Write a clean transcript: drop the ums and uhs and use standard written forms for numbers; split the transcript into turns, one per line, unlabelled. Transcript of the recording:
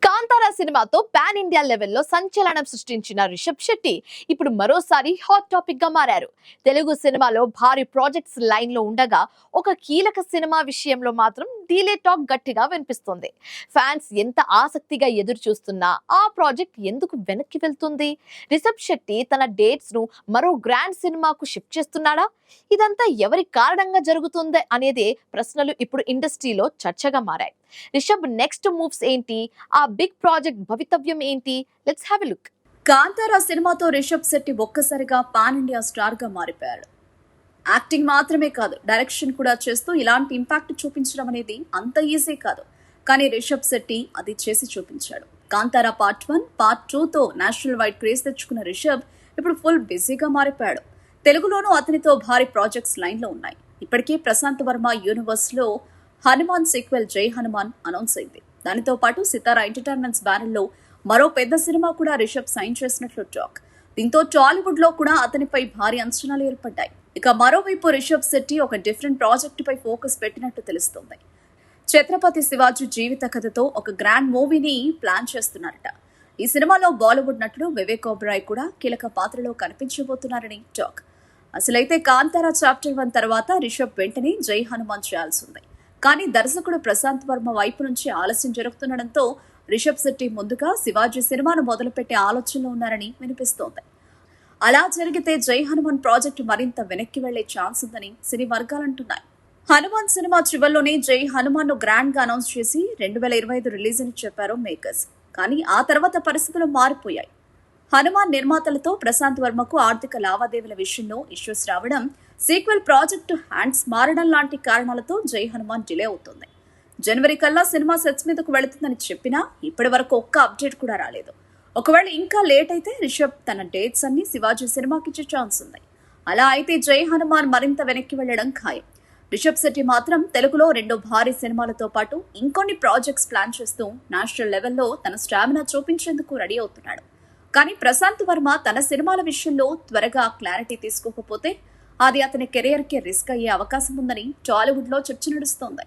కాంతారా సినిమాతో pan India లెవెల్లో సంచలనం సృష్టించిన రిషబ్ శెట్టి ఇప్పుడు మరోసారి హాట్ టాపిక్ గా మారారు. తెలుగు సినిమాలో భారీ ప్రాజెక్ట్స్ లైన్ లో ఉండగా ఒక కీలక సినిమా విషయంలో మాత్రం డీలే టాక్ గట్టిగా వినిపిస్తుంది. ఫ్యాన్స్ ఎంత ఆసక్తిగా ఎదురు చూస్తున్నా ఆ ప్రాజెక్ట్ ఎందుకు వెనక్కి వెళ్తుంది? రిషబ్ శెట్టి తన డేట్స్ ను మరో గ్రాండ్ సినిమాకు షిఫ్ట్ చేస్తున్నాడా? ఇదంతా ఎవరి కారణంగా జరుగుతుంది అనేది ప్రశ్నలు ఇప్పుడు ఇండస్ట్రీలో చర్చగా మారాయి. రిషబ్ నెక్స్ట్ మూవ్స్ ఏంటి? ఆ బిగ్ ప్రాజెక్ట్ భవితవ్యం ఏంటి? Let's have a look.
Kantara సినిమాతో రిషబ్ శెట్టి ఒక్కసారిగా పాన్ ఇండియా స్టార్ గా మారిపోయాడు. యాక్టింగ్ మాత్రమే కాదు, డైరెక్షన్ కూడా చేస్తూ ఇలాంటి ఇంపాక్ట్ చూపించడం అనేది అంత ఈజీ కాదు. కానీ రిషబ్ శెట్టి అది చేసి చూపించాడు. కాంతారా పార్ట్ 1, పార్ట్ 2తో నేషనల్ వైడ్ క్రేజ్ తెచ్చుకున్న రిషబ్ ఇప్పుడు ఫుల్ బిజీగా మారిపోయాడు. తెలుగులోనూ అతనితో భారీ ప్రాజెక్ట్స్ లైన్ లో ఉన్నాయి. ఇప్పటికే ప్రశాంత్ వర్మ యూనివర్స్ లో హనుమాన్ సీక్వెల్ జై హనుమాన్ అనౌన్స్ అయింది. దానితో పాటు సితారా ఎంటర్టైన్మెంట్స్ బ్యానర్ లో మరో పెద్ద సినిమా కూడా రిషబ్ సైన్ చేసినట్లు టాక్. దీంతో టాలీవుడ్ లో కూడా అతనిపై భారీ అంచనాలు ఏర్పడ్డాయి. ఇక మరోవైపు రిషబ్ శెట్టి ఒక డిఫరెంట్ ప్రాజెక్టుపై ఫోకస్ పెట్టినట్టు తెలుస్తోంది. ఛత్రపతి శివాజీ జీవిత కథతో ఒక గ్రాండ్ మూవీని ప్లాన్ చేస్తున్నారట. ఈ సినిమాలో బాలీవుడ్ నటుడు వివేక్ ఓబెరాయ్ కూడా కీలక పాత్రలో కనిపించబోతున్నారని టాక్. అసలైతే కాంతారా చాప్టర్ 1 తర్వాత రిషబ్ వెంటనే జై హనుమాన్ చేయాల్సి ఉంది. కానీ దర్శకుడు ప్రశాంత్ వర్మ వైపు నుంచి ఆలస్యం జరుగుతుండటంతో రిషబ్ శెట్టి ముందుగా శివాజీ సినిమాను మొదలుపెట్టే ఆలోచనలో ఉన్నారని వినిపిస్తోంది. అలా జరిగితే జై హనుమాన్ ప్రాజెక్టు మరింత వెనక్కి వెళ్లే ఛాన్స్ ఉందని సినీ వర్గాలంటున్నాయి. హనుమాన్ సినిమా చివరిలోనే జై హనుమాన్ ను గ్రాండ్ గా అనౌన్స్ చేసి 2025 రిలీజ్ అని చెప్పారు మేకర్స్. కానీ ఆ తర్వాత పరిస్థితులు మారిపోయాయి. హనుమాన్ నిర్మాతలతో ప్రశాంత్ వర్మకు ఆర్థిక లావాదేవీల విషయంలో ఇష్యూస్ రావడం, సీక్వెల్ ప్రాజెక్టు హ్యాండ్స్ మారడం లాంటి కారణాలతో జై హనుమాన్ డిలే అవుతుంది. జనవరి కల్లా సినిమా సెట్స్ మీదకు వెళుతుందని చెప్పినా ఇప్పటి వరకు ఒక్క అప్డేట్ కూడా రాలేదు. ఒకవేళ ఇంకా లేట్ అయితే రిషబ్ తన డేట్స్ అన్ని శివాజీ సినిమాకి ఇచ్చే ఛాన్స్ ఉంది. అలా అయితే జై హనుమాన్ మరింత వెనక్కి వెళ్లడం ఖాయం. రిషబ్ శెట్టి మాత్రం తెలుగులో 2 భారీ సినిమాలతో పాటు ఇంకొన్ని ప్రాజెక్ట్స్ ప్లాన్ చేస్తూ నేషనల్ లెవెల్లో తన స్టామినా చూపించేందుకు రెడీ అవుతున్నాడు. కానీ ప్రశాంత్ వర్మ తన సినిమాల విషయంలో త్వరగా క్లారిటీ తీసుకోకపోతే అది అతని కెరియర్ కి రిస్క్ అయ్యే అవకాశం ఉందని టాలీవుడ్ లో చర్చ నడుస్తోంది.